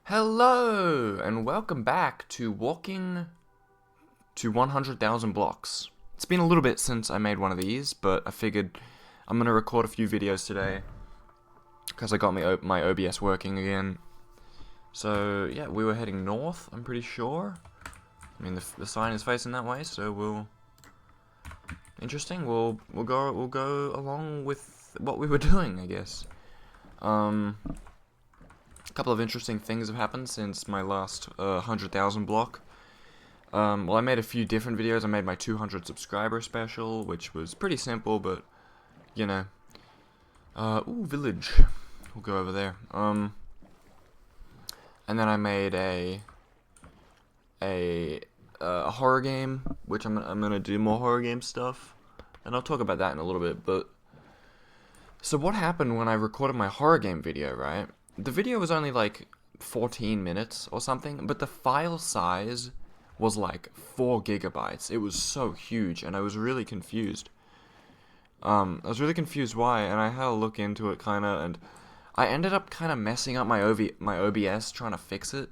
Hello, and welcome back to Walking to 100,000 Blocks. It's been a little bit since I made one of these, but I figured I'm going to record a few videos today because I got my OBS working again. So, yeah, we were heading north, I'm pretty sure. I mean, the sign is facing that way, so we'll... Interesting, we'll go along with what we were doing, I guess. A couple of interesting things have happened since my last 100,000 block. Well, I made a few different videos. I made my 200 subscriber special, which was pretty simple, but, you know. Ooh, village. We'll go over there. And then I made a horror game, which I'm gonna do more horror game stuff, and I'll talk about that in a little bit. But so what happened when I recorded my horror game video, right? The video was only like 14 minutes or something, but the file size was like 4 gigabytes. It was so huge, and I was really confused. I was really confused why, and I had to look into it kinda, and I ended up kinda messing up my OBS trying to fix it.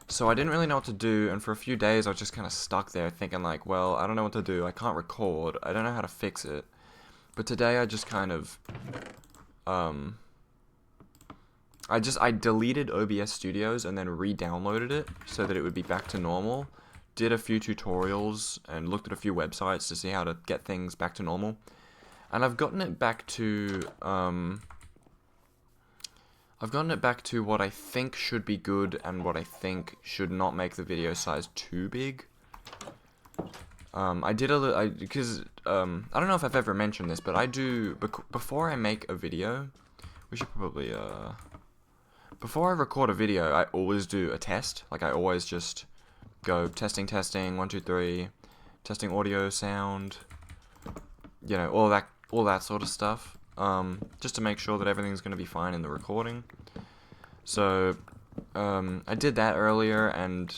So I didn't really know what to do, and for a few days I was just kinda stuck there thinking like, well, I don't know what to do, I can't record, I don't know how to fix it. But today I just kind of, I deleted OBS Studios and then re-downloaded it so that it would be back to normal. Did a few tutorials and looked at a few websites to see how to get things back to normal. And I've gotten it back to, what I think should be good and what I think should not make the video size too big. I did a little, because, I don't know if I've ever mentioned this, but I do, before I make a video, we should probably, before I record a video, I always do a test. Like, I always just go testing, 1, 2, 3, testing audio, sound, you know, all that sort of stuff, just to make sure that everything's going to be fine in the recording. So, I did that earlier, and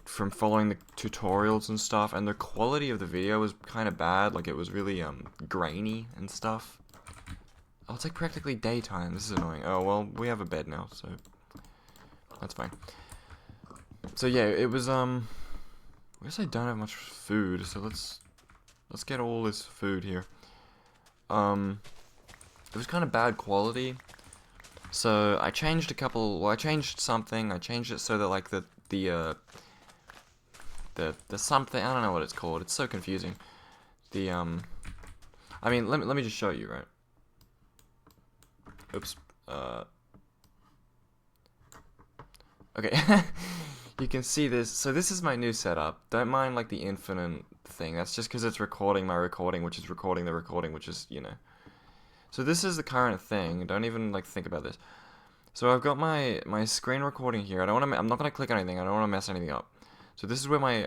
from following the tutorials and stuff, and the quality of the video was kind of bad. Like, it was really, grainy and stuff. Oh, it's like practically daytime. This is annoying. Oh, well, we have a bed now, so that's fine. So, yeah, it was, I guess I don't have much food, so let's get all this food here. It was kind of bad quality, so I changed I changed something. I changed it so that, like, the something, I don't know what it's called. It's so confusing. I mean, let me just show you, right? Oops. Okay. You can see this. So this is my new setup. Don't mind, like, the infinite thing. That's just because it's recording my recording, which is recording the recording, which is, you know. So this is the current thing. Don't even, like, think about this. So I've got my screen recording here. I'm not gonna click anything. I don't want to mess anything up. So this is where my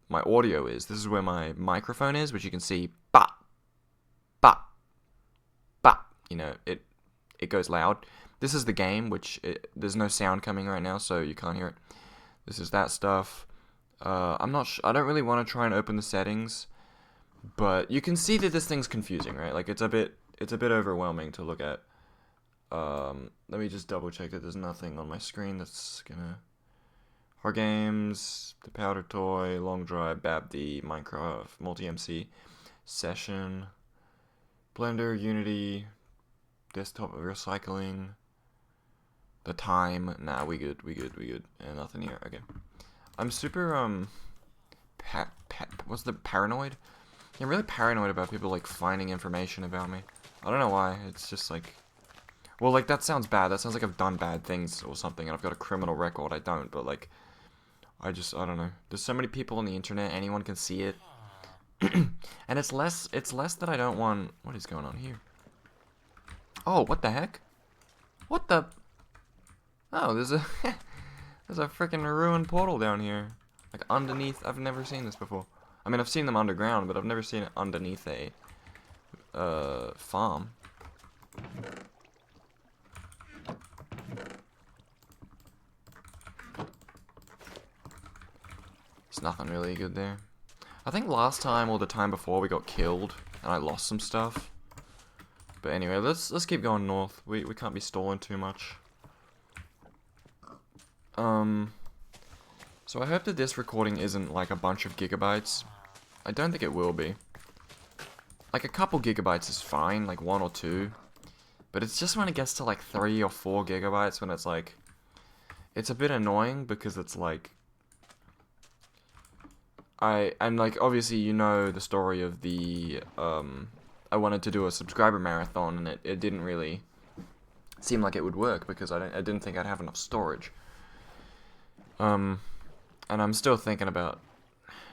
my audio is. This is where my microphone is, which you can see. Bop, bop, bop. You know, it goes loud. This is the game, which there's no sound coming right now, so you can't hear it. This is that stuff. I'm not I don't really want to try and open the settings, but you can see that this thing's confusing, right? Like, it's a bit overwhelming to look at. Let me just double check that there's nothing on my screen that's gonna... Horror games, the Powder Toy, Long Drive, BabD, Minecraft, Multi-MC, Session, Blender, Unity, Desktop Recycling, the Time. Nah, we good. And nothing here. Okay. I'm super, what's the paranoid? I'm really paranoid about people, like, finding information about me. I don't know why. It's just, like... Well, like, that sounds bad. That sounds like I've done bad things or something, and I've got a criminal record. I don't, but, like... I don't know. There's so many people on the internet, anyone can see it. And it's less that I don't want... What is going on here? Oh, what the heck? What the... Oh, there's a... There's a freaking ruined portal down here. Like, underneath... I've never seen this before. I mean, I've seen them underground, but I've never seen it underneath a... farm. There's nothing really good there. I think last time or the time before we got killed, and I lost some stuff. But anyway, let's keep going north. We can't be stalling too much. So I hope that this recording isn't like a bunch of gigabytes. I don't think it will be. Like a couple gigabytes is fine, like 1 or 2. But it's just when it gets to like 3 or 4 gigabytes when it's like... It's a bit annoying because it's like... And like obviously you know the story of the... I wanted to do a subscriber marathon and it didn't really seem like it would work because I didn't think I'd have enough storage. And I'm still thinking about...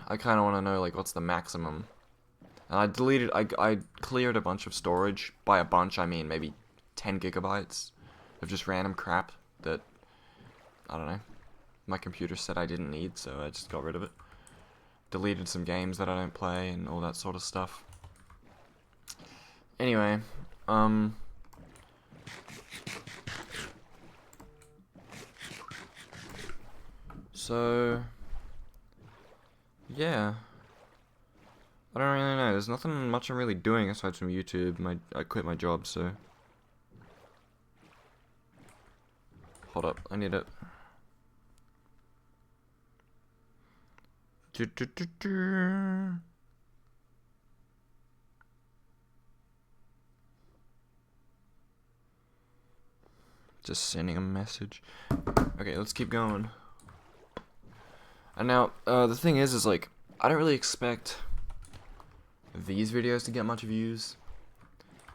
I kind of want to know like what's the maximum. And I cleared a bunch of storage. By a bunch, I mean maybe 10 gigabytes of just random crap that, I don't know, my computer said I didn't need, so I just got rid of it. Deleted some games that I don't play and all that sort of stuff. Anyway, so, yeah. I don't really know. There's nothing much I'm really doing aside from YouTube. I quit my job, so... Hold up, I need it. Just sending a message. Okay, let's keep going. And now, the thing is like, I don't really expect these videos to get much views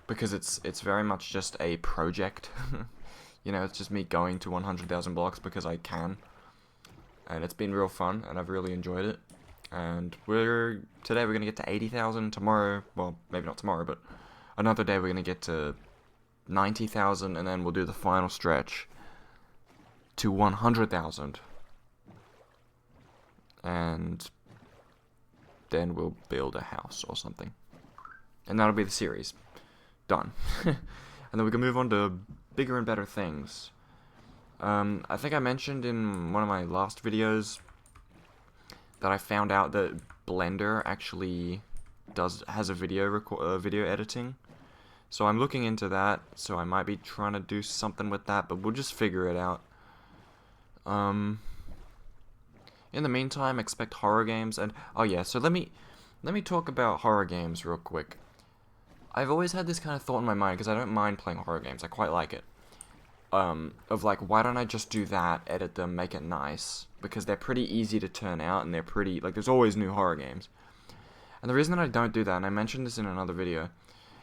because it's very much just a project. You know, it's just me going to 100,000 blocks because I can, and it's been real fun and I've really enjoyed it. And today we're gonna get to 80,000. Tomorrow, well, maybe not tomorrow, but another day we're gonna get to 90,000, and then we'll do the final stretch to 100,000, and then we'll build a house or something. And that'll be the series. Done. And then we can move on to bigger and better things. I think I mentioned in one of my last videos that I found out that Blender actually has a video editing. So I'm looking into that, so I might be trying to do something with that, but we'll just figure it out. In the meantime, expect horror games, and oh yeah, so let me talk about horror games real quick. I've always had this kind of thought in my mind because I don't mind playing horror games. I quite like it. Of like, why don't I just do that, edit them, make it nice, because they're pretty easy to turn out and they're pretty like there's always new horror games. And the reason that I don't do that, and I mentioned this in another video,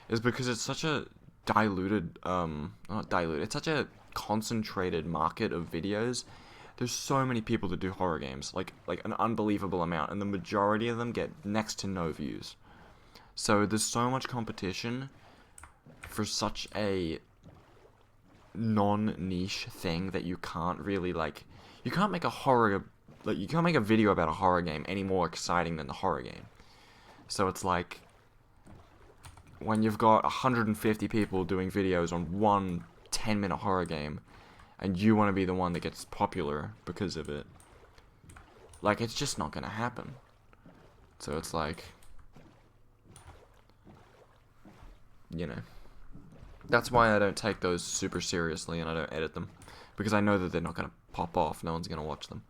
is because it's such a diluted, not diluted, it's such a concentrated market of videos. There's so many people that do horror games, like an unbelievable amount, and the majority of them get next to no views. So there's so much competition for such a non-niche thing that you can't really you can't make you can't make a video about a horror game any more exciting than the horror game. So it's like, when you've got 150 people doing videos on one 10-minute horror game, and you want to be the one that gets popular because of it, like, it's just not gonna happen. So it's like, you know, that's why I don't take those super seriously and I don't edit them, because I know that they're not gonna pop off, no one's gonna watch them.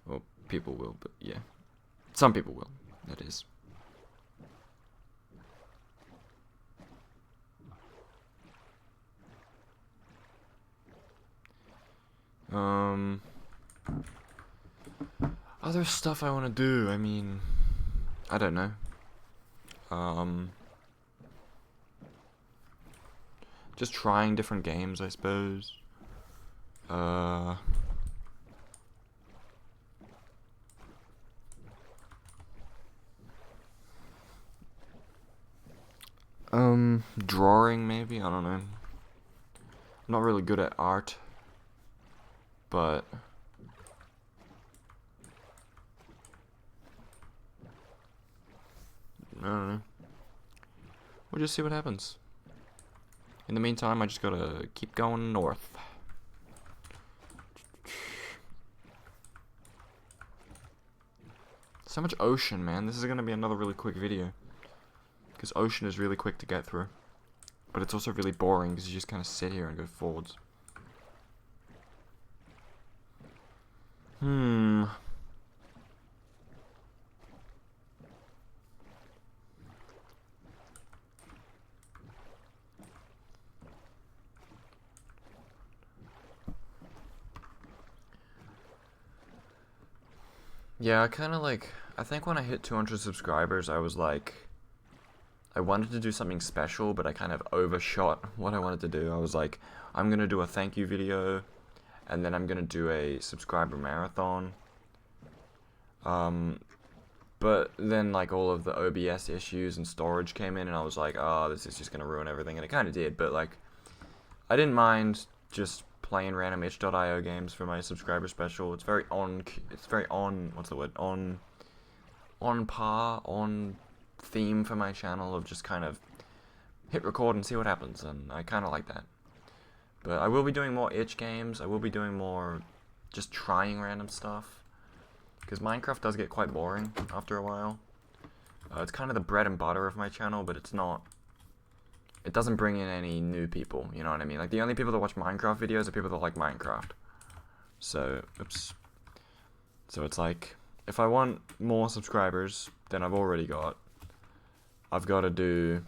Well, people will, but yeah, some people will, that is. Other stuff I want to do, I mean, I don't know. Just trying different games, I suppose. Drawing maybe, I don't know. I'm not really good at art, but I don't know. We'll just see what happens. In the meantime, I just gotta keep going north. So much ocean, man. This is gonna be another really quick video, because ocean is really quick to get through. But it's also really boring, because you just kind of sit here and go forwards. Hmm. Yeah, I think when I hit 200 subscribers, I was like, I wanted to do something special, but I kind of overshot what I wanted to do. I was like, I'm gonna do a thank you video, and then I'm gonna do a subscriber marathon. Um, but then like all of the OBS issues and storage came in, and I was like, oh, this is just gonna ruin everything, and it kind of did. But like, I didn't mind just playing random itch.io games for my subscriber special. It's very on. It's very on. What's the word? On par, on theme for my channel of just kind of hit record and see what happens, and I kind of like that. But I will be doing more itch games. I will be doing more just trying random stuff, because Minecraft does get quite boring after a while. It's kind of the bread and butter of my channel, but it's not. It doesn't bring in any new people, you know what I mean? Like, the only people that watch Minecraft videos are people that like Minecraft. So, oops. So it's like, if I want more subscribers than I've already got, I've got to do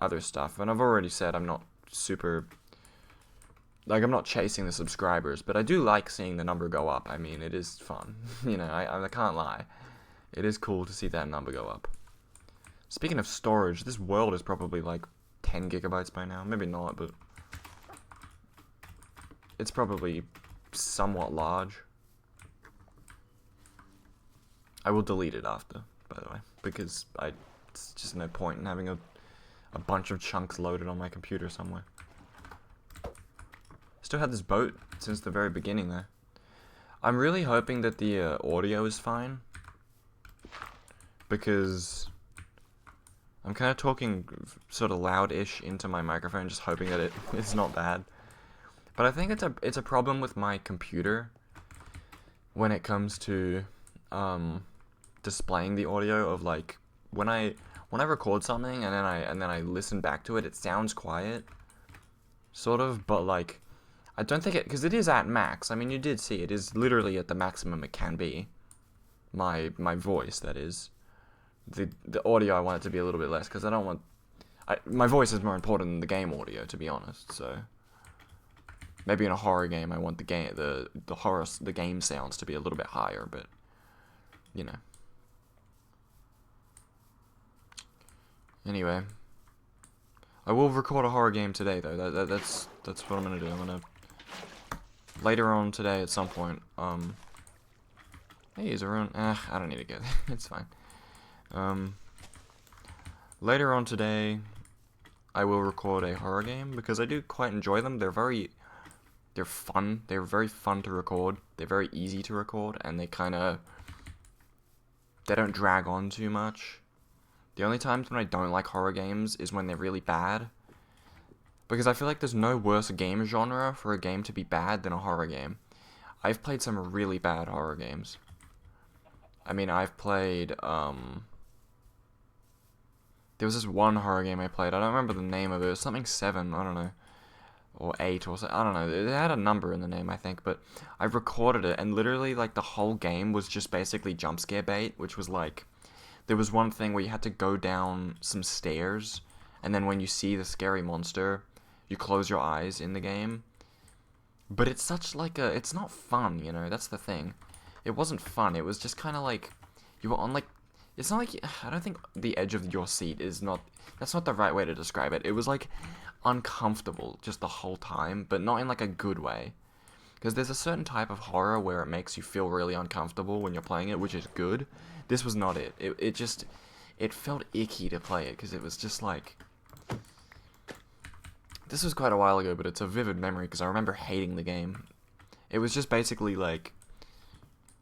other stuff. And I've already said I'm not super, like, I'm not chasing the subscribers, but I do like seeing the number go up. I mean, it is fun. You know, I can't lie. It is cool to see that number go up. Speaking of storage, this world is probably like 10 gigabytes by now. Maybe not, but it's probably somewhat large. I will delete it after, by the way, because it's just no point in having a bunch of chunks loaded on my computer somewhere. Still had this boat since the very beginning though. I'm really hoping that the audio is fine, because I'm kind of talking sort of loud-ish into my microphone, just hoping that it's not bad. But I think it's a problem with my computer when it comes to displaying the audio of, like, when I record something and then I listen back to it, it sounds quiet, sort of, but like I don't think because it is at max. I mean, you did see it is literally at the maximum it can be. My voice, that is. The audio, I want it to be a little bit less, because I don't want... my voice is more important than the game audio, to be honest, so... Maybe in a horror game, I want the game sounds to be a little bit higher, but... You know. Anyway. I will record a horror game today, though. That's what I'm gonna do. I'm gonna... Later on today, at some point, Hey, is everyone... I don't need to go there. It's fine. Later on today, I will record a horror game, because I do quite enjoy them. They're fun. They're very fun to record. They're very easy to record, and they don't drag on too much. The only times when I don't like horror games is when they're really bad, because I feel like there's no worse game genre for a game to be bad than a horror game. I've played some really bad horror games. I mean, I've played, there was this one horror game I played. I don't remember the name of it. It was something 7, I don't know. Or 8 or something. I don't know. It had a number in the name, I think. But I recorded it, and literally, like, the whole game was just basically jump scare bait, which was like... There was one thing where you had to go down some stairs, and then when you see the scary monster, you close your eyes in the game. But it's such like a... It's not fun, you know? That's the thing. It wasn't fun. It was just kind of like... You were on, like... It's not like... I don't think the edge of your seat is not... That's not the right way to describe it. It was, like, uncomfortable just the whole time, but not in, like, a good way. Because there's a certain type of horror where it makes you feel really uncomfortable when you're playing it, which is good. This was not it. It felt icky to play it, because it was just, like... This was quite a while ago, but it's a vivid memory, because I remember hating the game. It was just basically, like...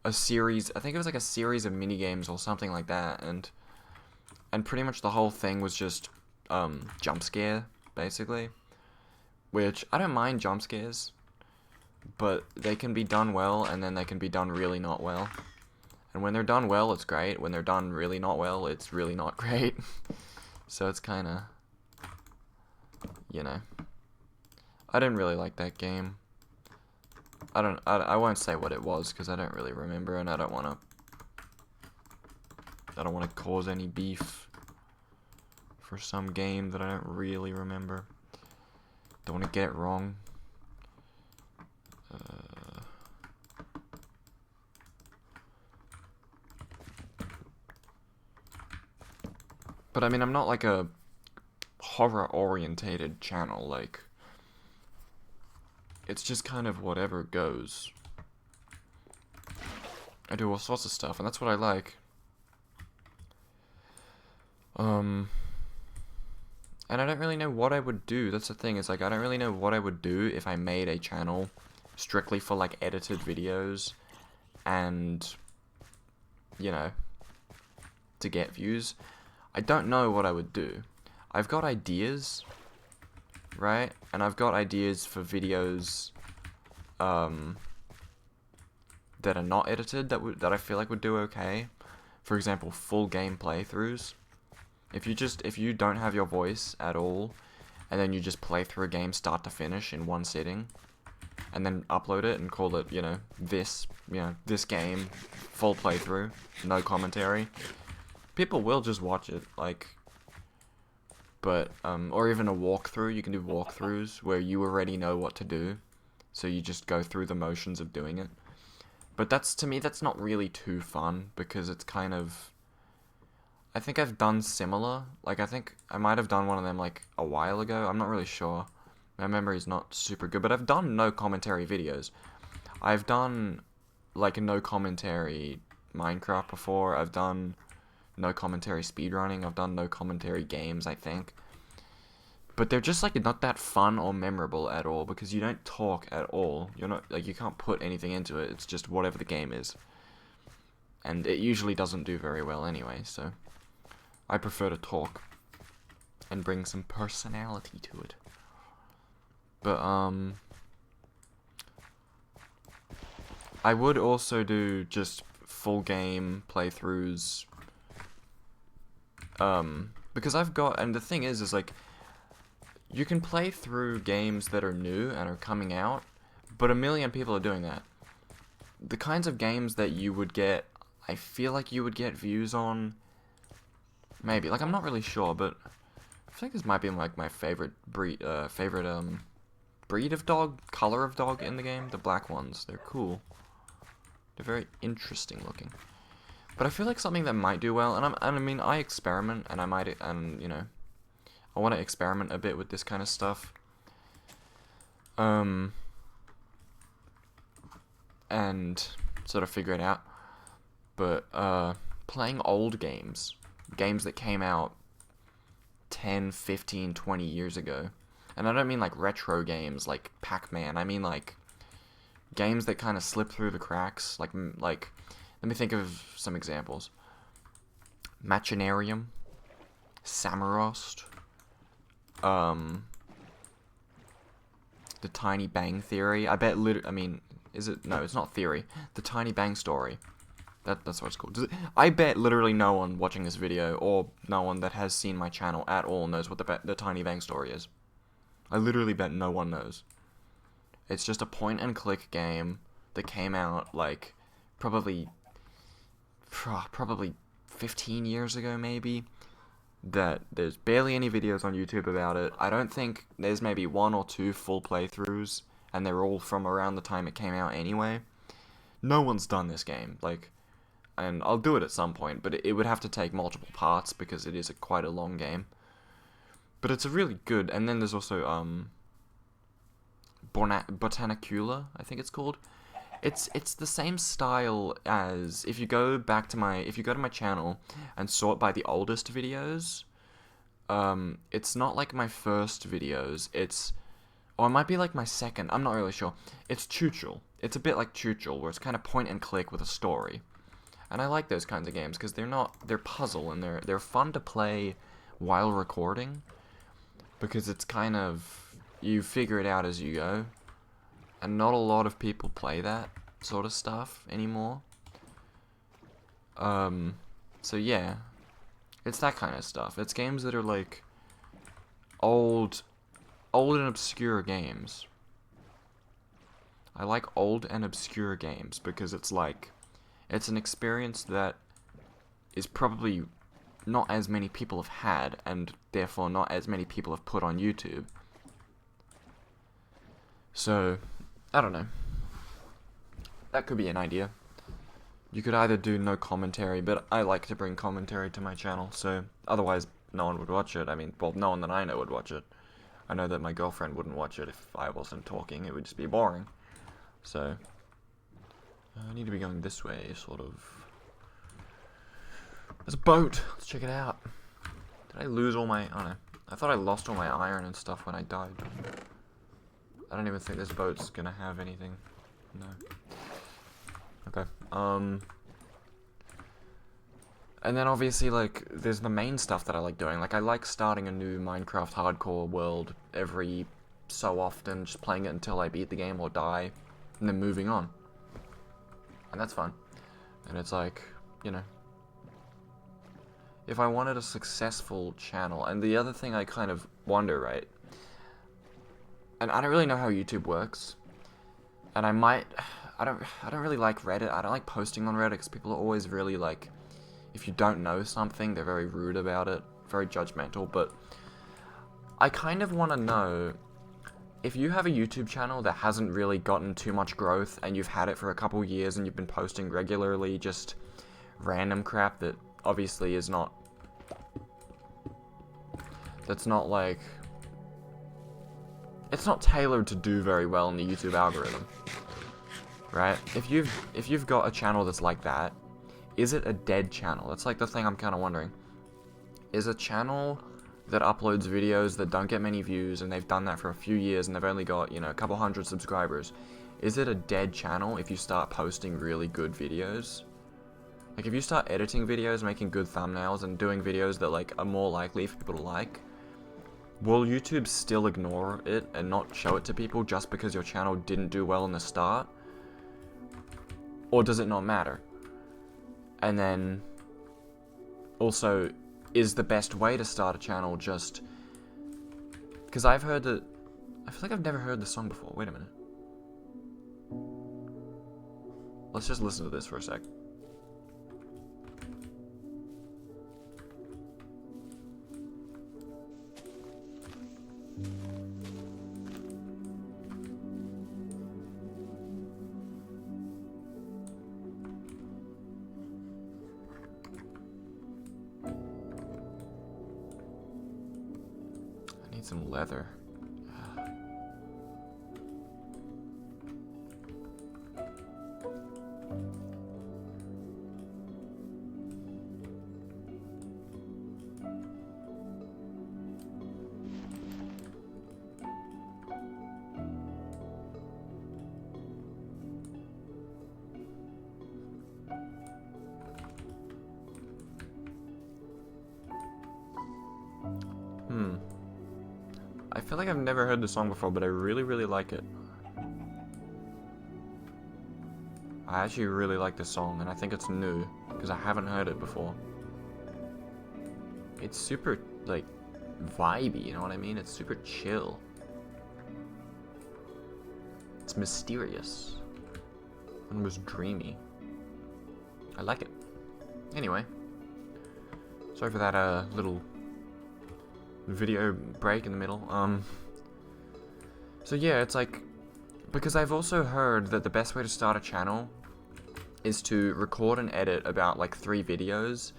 a series, I think it was like a series of minigames or something like that, and pretty much the whole thing was just jump scare, basically, which I don't mind jump scares, but they can be done well, and then they can be done really not well, and when they're done well, it's great. When they're done really not well, it's really not great. So it's kind of, you know, I didn't really like that game. I won't say what it was because I don't really remember, and I don't want to cause any beef for some game that I don't really remember. Don't want to get it wrong. But I mean, I'm not like a horror-orientated channel, like, it's just kind of whatever goes. I do all sorts of stuff, and that's what I like. And I don't really know what I would do. That's the thing, is like, I don't really know what I would do if I made a channel strictly for like edited videos and, you know, to get views. I don't know what I would do. I've got ideas, right? And I've got ideas for videos that are not edited that I feel like would do okay. For example, full game playthroughs. If you don't have your voice at all, and then you just play through a game start to finish in one sitting, and then upload it and call it, this game, full playthrough, no commentary, people will just watch it, like, but, or even a walkthrough. You can do walkthroughs where you already know what to do, so you just go through the motions of doing it. But to me, that's not really too fun, because it's kind of, I think I've done similar, like, I think I might have done one of them, like, a while ago. I'm not really sure. My memory's not super good, but I've done no commentary videos. I've done, like, no commentary Minecraft before. I've done no commentary speedrunning. I've done no commentary games, I think. But they're just, like, not that fun or memorable at all, because you don't talk at all. You're not, like, you can't put anything into it. It's just whatever the game is. And it usually doesn't do very well anyway, so I prefer to talk and bring some personality to it. But, I would also do just full game playthroughs, because and the thing is like, you can play through games that are new and are coming out, but a million people are doing that. The kinds of games that you would get, I feel like you would get views on, maybe, like, I'm not really sure, but I think this might be, like, my favorite breed of dog, color of dog in the game, the black ones. They're cool. They're very interesting looking. But I feel like something that might do well, and I mean, I experiment, and I want to experiment a bit with this kind of stuff. And sort of figure it out. But, playing old games that came out 10, 15, 20 years ago. And I don't mean like retro games like Pac-Man. I mean like games that kind of slip through the cracks. Like, let me think of some examples. Machinarium, Samorost, The Tiny Bang Theory. I bet is it? No, it's not Theory. The Tiny Bang Story. That's what it's called. I bet literally no one watching this video, or no one that has seen my channel at all, knows what the Tiny Bang Story is. I literally bet no one knows. It's just a point-and-click game that came out, like, probably 15 years ago, maybe. That there's barely any videos on YouTube about it. I don't think there's maybe 1 or 2 full playthroughs, and they're all from around the time it came out anyway. No one's done this game, like, and I'll do it at some point, but it would have to take multiple parts because it is quite a long game. But it's a really good, and then there's also, Botanicula, I think it's called. It's the same style as, if you go to my channel and sort by the oldest videos, it's not like my first videos, or it might be like my second, I'm not really sure. It's Chewchel. It's a bit like Chewchel, where it's kind of point and click with a story. And I like those kinds of games, because they're puzzle, and they're fun to play while recording, because it's kind of, you figure it out as you go. And not a lot of people play that sort of stuff anymore. So yeah. It's that kind of stuff. It's games that are like old and obscure games. I like old and obscure games because it's like, it's an experience that is probably not as many people have had, and therefore not as many people have put on YouTube. So, I don't know. That could be an idea. You could either do no commentary, but I like to bring commentary to my channel, so otherwise no one would watch it. I mean, well, no one that I know would watch it. I know that my girlfriend wouldn't watch it if I wasn't talking. It would just be boring. So, I need to be going this way, sort of. There's a boat! Let's check it out. Did I lose all my... oh no. I thought I lost all my iron and stuff when I died. I don't even think this boat's gonna have anything. No. Okay. And then obviously, like, there's the main stuff that I like doing. Like, I like starting a new Minecraft hardcore world every so often, just playing it until I beat the game or die, and then moving on. And that's fun. And it's like, you know, if I wanted a successful channel, and the other thing I kind of wonder, right, and I don't really know how YouTube works, and I don't really like Reddit. I don't like posting on Reddit because people are always really like, if you don't know something, they're very rude about it, very judgmental. But I kind of want to know, if you have a YouTube channel that hasn't really gotten too much growth and you've had it for a couple years and you've been posting regularly just random crap that obviously is not, that's not like, it's not tailored to do very well in the YouTube algorithm, right? If you've got a channel that's like that, is it a dead channel? That's like the thing I'm kind of wondering. Is a channel that uploads videos that don't get many views, and they've done that for a few years, and they've only got, you know, a couple hundred subscribers, is it a dead channel if you start posting really good videos? Like, if you start editing videos, making good thumbnails, and doing videos that, like, are more likely for people to like, will YouTube still ignore it and not show it to people just because your channel didn't do well in the start? Or does it not matter? And then, also, is the best way to start a channel just... because I've heard that... I feel like I've never heard the song before. Wait a minute. Let's just listen to this for a sec. I need some leather. I feel like I've never heard the song before, but I really, really like it. I actually really like this song, and I think it's new, because I haven't heard it before. It's super, like, vibey, you know what I mean? It's super chill. It's mysterious. Almost dreamy. I like it. Anyway. Sorry for that, little video break in the middle. So yeah, it's like, because I've also heard that the best way to start a channel is to record and edit about like 3 videos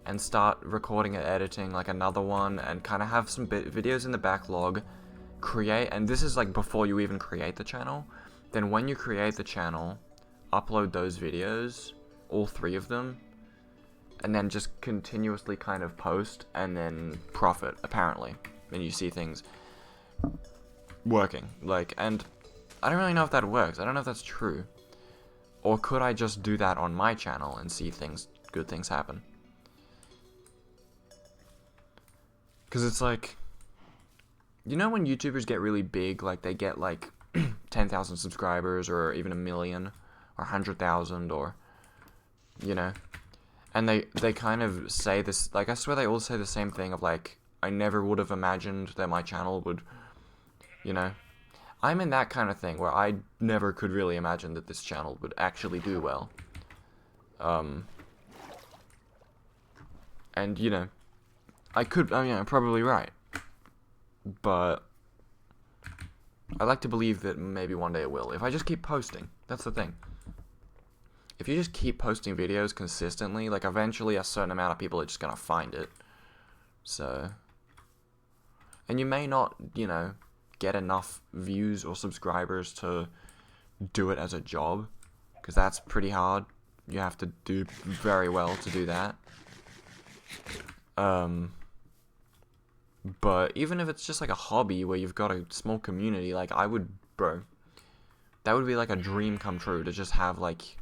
and start recording and editing like another one and kind of have some videos in the backlog, create, and this is like before you even create the channel. Then when you create the channel, upload those videos, all 3 of them, and then just continuously kind of post and then profit, apparently. And you see things working. Like, and I don't really know if that works. I don't know if that's true. Or could I just do that on my channel and see good things happen? Because it's like, you know when YouTubers get really big, like they get like 10,000 subscribers or even 1 million or 100,000 or, you know, and they kind of say this, like I swear they all say the same thing of like, I never would have imagined that my channel would, you know, I'm in that kind of thing where I never could really imagine that this channel would actually do well. And, you know, I'm probably right. But I like to believe that maybe one day it will. If I just keep posting, that's the thing. If you just keep posting videos consistently, like, eventually a certain amount of people are just gonna find it. So, and you may not, you know, get enough views or subscribers to do it as a job, because that's pretty hard. You have to do very well to do that. But even if it's just like a hobby where you've got a small community, like, bro, that would be like a dream come true to just have, like,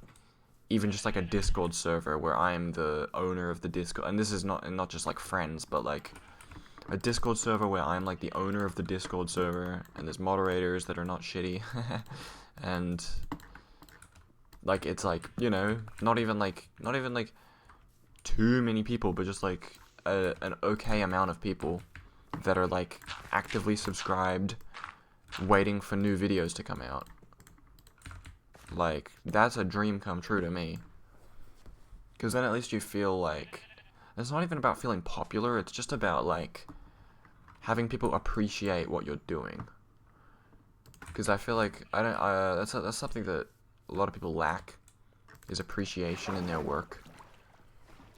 even just like a Discord server where I'm the owner of the Discord, and this is not just like friends, but like a Discord server where I'm like the owner of the Discord server, and there's moderators that are not shitty, and like, it's like, you know, not even like too many people, but just like an okay amount of people that are like actively subscribed, waiting for new videos to come out. Like, that's a dream come true to me. Because then at least you feel like, it's not even about feeling popular, it's just about, like, having people appreciate what you're doing. Because I feel like, that's something that a lot of people lack, is appreciation in their work.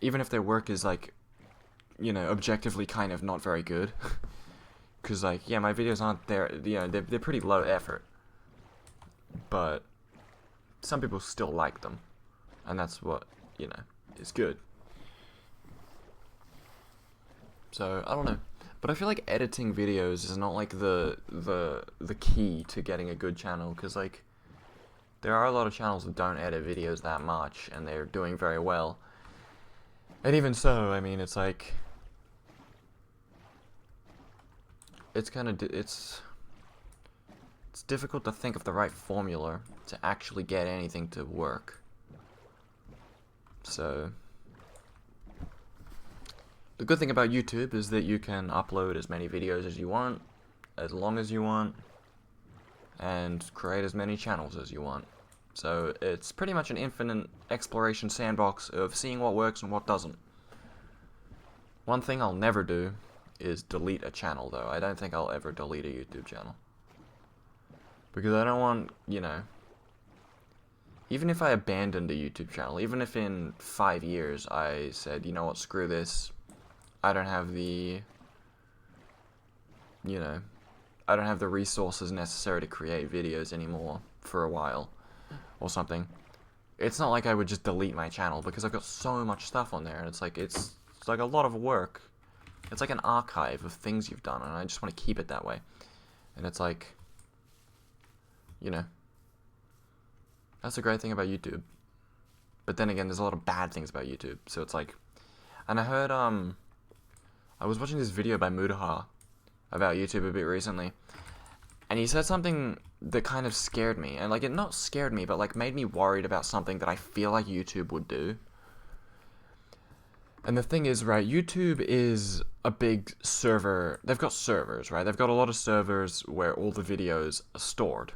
Even if their work is, like, you know, objectively kind of not very good. Because, like, yeah, my videos aren't there, you know, they're pretty low effort. But some people still like them, and that's what, you know, is good. So, I don't know, but I feel like editing videos is not like the key to getting a good channel, because, like, there are a lot of channels that don't edit videos that much, and they're doing very well. And even so, I mean, it's like, it's kind of, it's difficult to think of the right formula to actually get anything to work. So, the good thing about YouTube is that you can upload as many videos as you want, as long as you want, and create as many channels as you want. So it's pretty much an infinite exploration sandbox of seeing what works and what doesn't. One thing I'll never do is delete a channel, though. I don't think I'll ever delete a YouTube channel. Because I don't want, you know, even if I abandoned a YouTube channel, even if in 5 years I said, you know what, screw this, I don't have the, you know, I don't have the resources necessary to create videos anymore for a while, or something. It's not like I would just delete my channel, because I've got so much stuff on there, and it's like a lot of work. It's like an archive of things you've done, and I just want to keep it that way. And it's like, you know, that's the great thing about YouTube. But then again, there's a lot of bad things about YouTube, so it's like, and I heard, I was watching this video by Mudaha about YouTube a bit recently, and he said something that kind of scared me, and like, it not scared me, but like made me worried about something that I feel like YouTube would do. And the thing is, right, YouTube is a big server, they've got servers, right, they've got a lot of servers where all the videos are stored,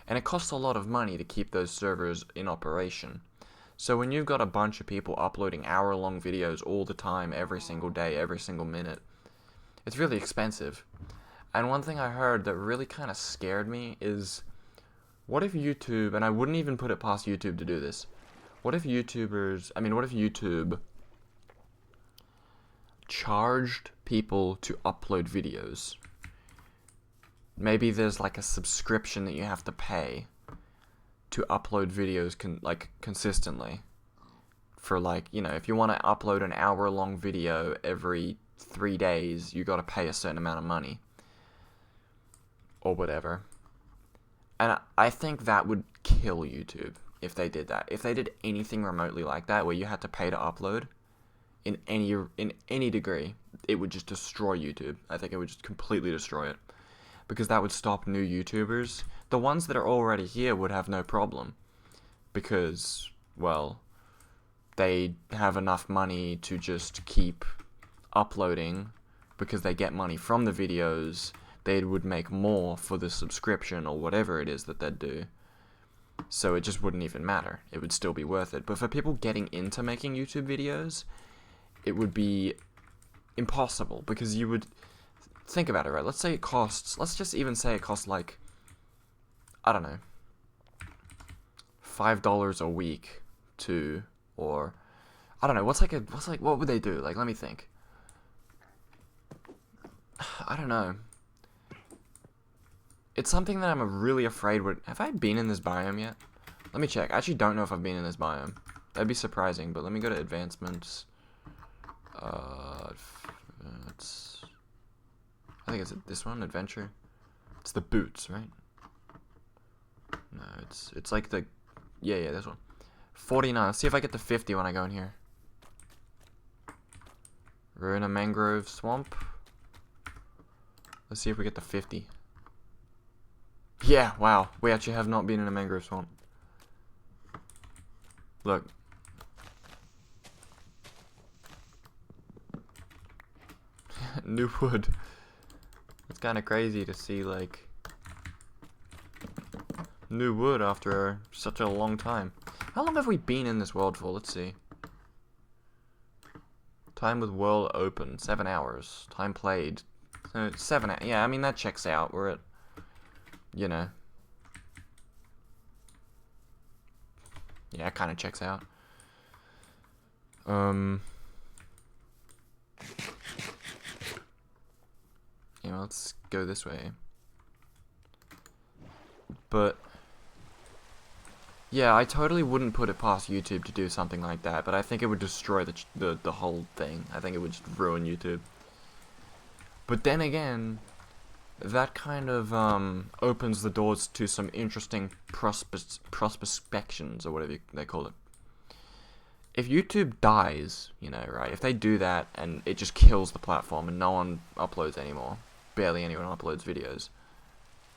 and it costs a lot of money to keep those servers in operation. So when you've got a bunch of people uploading hour-long videos all the time, every single day, every single minute, it's really expensive. And one thing I heard that really kind of scared me is, what if YouTube, and I wouldn't even put it past YouTube to do this, what if YouTube charged people to upload videos? Maybe there's like a subscription that you have to pay to upload videos consistently. For, like, you know, if you want to upload an hour-long video every 3 days, you got to pay a certain amount of money. Or whatever. And I think that would kill YouTube if they did that. If they did anything remotely like that, where you had to pay to upload, in any degree, it would just destroy YouTube. I think it would just completely destroy it. Because that would stop new YouTubers. The ones that are already here would have no problem. Because, well, they have enough money to just keep uploading, because they get money from the videos. they would make more for the subscription or whatever it is that they'd do. So it just wouldn't even matter. It would still be worth it. But for people getting into making YouTube videos, it would be impossible, because you would think about it, right? Let's say it costs, let's just even say it costs like, I don't know, $5 a week to, or I don't know, what would they do? Like, let me think. I don't know. It's something that I'm really afraid would... Have I been in this biome yet? Let me check. I actually don't know if I've been in this biome. That'd be surprising, but let me go to advancements. It's... I think it's this one, adventure. It's the boots, right? No, it's like the... Yeah, this one. 49. Let's see if I get to 50 when I go in here. We're in a mangrove swamp. Let's see if we get to 50. Yeah, wow. We actually have not been in a mangrove swamp. Look. New wood. It's kind of crazy to see, like, new wood after such a long time. How long have we been in this world for? Let's see. Time with world open, 7 hours. Time played, 7 hours. Yeah, I mean, that checks out. We're at, you know. Yeah, it kind of checks out. You know, let's go this way. But yeah, I totally wouldn't put it past YouTube to do something like that, but I think it would destroy the whole thing. I think it would just ruin YouTube. But then again, that kind of opens the doors to some interesting prospections, or whatever they call it. If YouTube dies, you know, right, if they do that and it just kills the platform and no one uploads anymore, barely anyone uploads videos,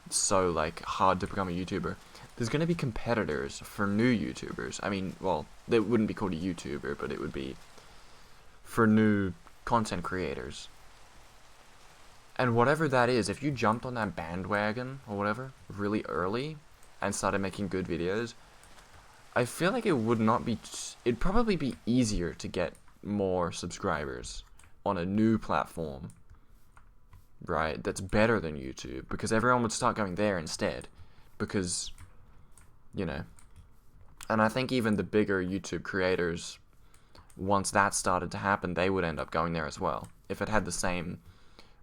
it's so, like, hard to become a YouTuber, there's going to be competitors for new YouTubers. I mean, well, they wouldn't be called a YouTuber, but it would be for new content creators. And whatever that is, if you jumped on that bandwagon or whatever really early and started making good videos, I feel like it would not be... It'd probably be easier to get more subscribers on a new platform, right, that's better than YouTube, because everyone would start going there instead, because, you know, and I think even the bigger YouTube creators, once that started to happen, they would end up going there as well, if it had the same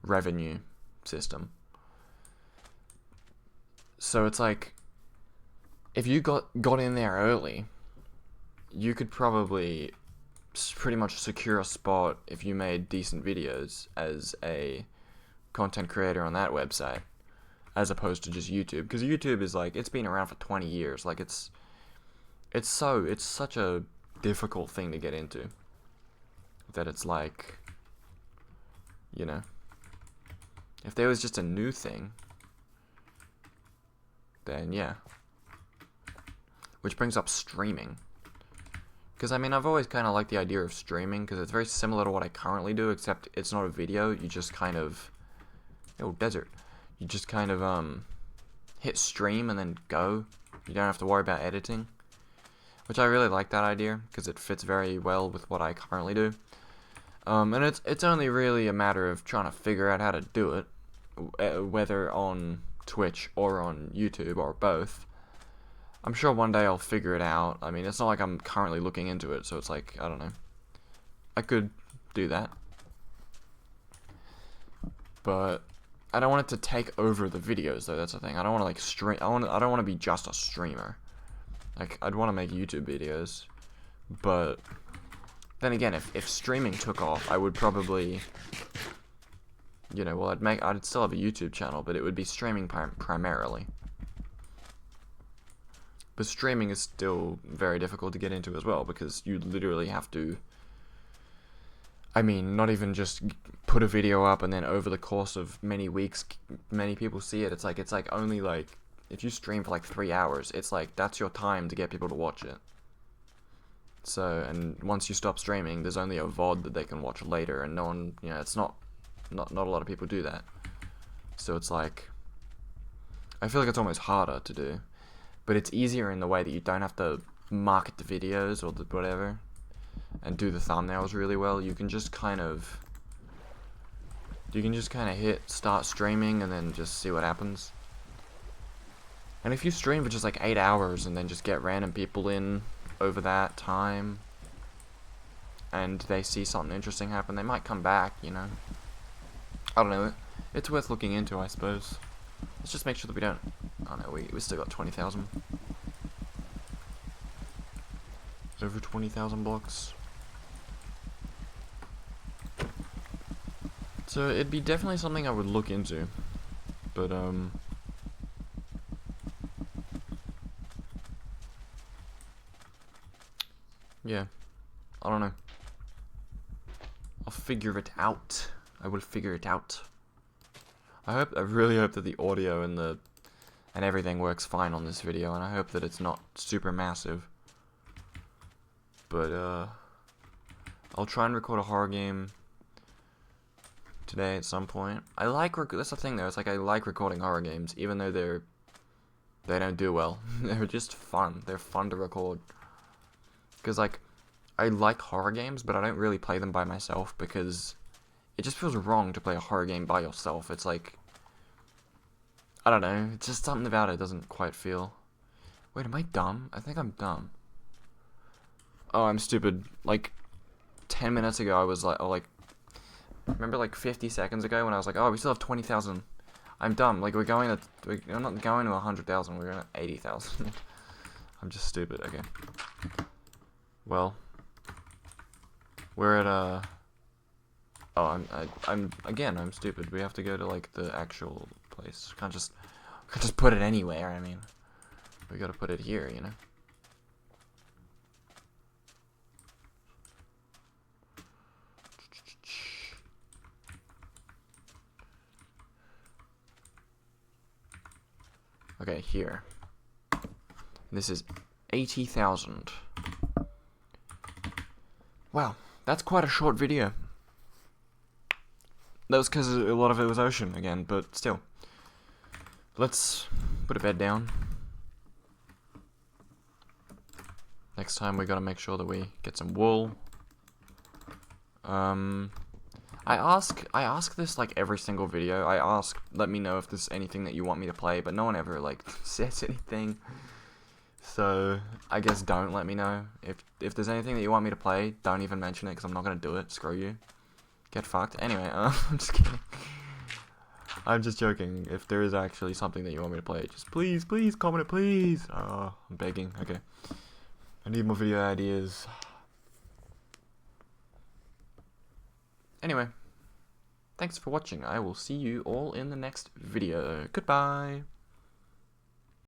revenue system. So it's like, if you got in there early, you could probably pretty much secure a spot if you made decent videos as a content creator on that website, as opposed to just YouTube, because YouTube is like, it's been around for 20 years. Like, it's such a difficult thing to get into that it's like, you know, if there was just a new thing, then yeah. Which brings up streaming. Because, I mean, I've always kind of liked the idea of streaming, because it's very similar to what I currently do, except it's not a video. You just kind of... Oh, desert. You just kind of, hit stream and then go. You don't have to worry about editing. Which I really like that idea, because it fits very well with what I currently do. And it's only really a matter of trying to figure out how to do it, whether on Twitch or on YouTube or both. I'm sure one day I'll figure it out. I mean, it's not like I'm currently looking into it, so it's like, I don't know. I could do that. But I don't want it to take over the videos, though. That's the thing. I don't want to, like, stream. I don't want to be just a streamer. Like, I'd want to make YouTube videos. But then again, if streaming took off, I would probably, you know, well, I'd still have a YouTube channel, but it would be streaming primarily. But streaming is still very difficult to get into as well, because you literally have to, I mean, not even just put a video up and then over the course of many weeks, many people see it. It's like only, like, if you stream for like 3 hours, it's like, that's your time to get people to watch it. So, and once you stop streaming, there's only a VOD that they can watch later, and no one, you know, it's not a lot of people do that. So it's like, I feel like it's almost harder to do, but it's easier in the way that you don't have to market the videos or the whatever and do the thumbnails really well. You can just kind of hit start streaming and then just see what happens. And if you stream for just like 8 hours and then just get random people in over that time and they see something interesting happen, they might come back, you know. I don't know. It's worth looking into, I suppose. Let's just make sure that we don't... Oh no, we still got 20,000. Over 20,000 blocks. So it'd be definitely something I would look into. But, yeah. I don't know. I'll figure it out. I will figure it out. I really hope that the audio and everything works fine on this video, and I hope that it's not super massive. But, I'll try and record a horror game today at some point. That's the thing though, it's like I like recording horror games, even though they don't do well. They're just fun. They're fun to record. Because, like, I like horror games, but I don't really play them by myself because it just feels wrong to play a horror game by yourself. It's like, I don't know, it's just something about it doesn't quite feel... Wait, am I dumb? I think I'm dumb. Oh, I'm stupid. Like, 10 minutes ago I was like, remember like 50 seconds ago when I was like, oh, we still have 20,000. I'm dumb. Like, we're not going to 100,000, we're going to 80,000. I'm just stupid, okay. Well, we're at, oh, I'm stupid. We have to go to, like, the actual place. Can't just put it anywhere, I mean. We gotta put it here, you know? Okay, here. This is 80,000. Wow, that's quite a short video. That was because a lot of it was ocean again, but still. Let's put a bed down. Next time we gotta make sure that we get some wool. I ask this like every single video. I ask, let me know if there's anything that you want me to play, but no one ever like says anything. So I guess don't let me know. If there's anything that you want me to play, don't even mention it because I'm not gonna do it. Screw you. Get fucked. Anyway, I'm just kidding. I'm just joking. If there is actually something that you want me to play, just please comment it, please. Oh, I'm begging. Okay. I need more video ideas. Anyway, thanks for watching. I will see you all in the next video. Goodbye.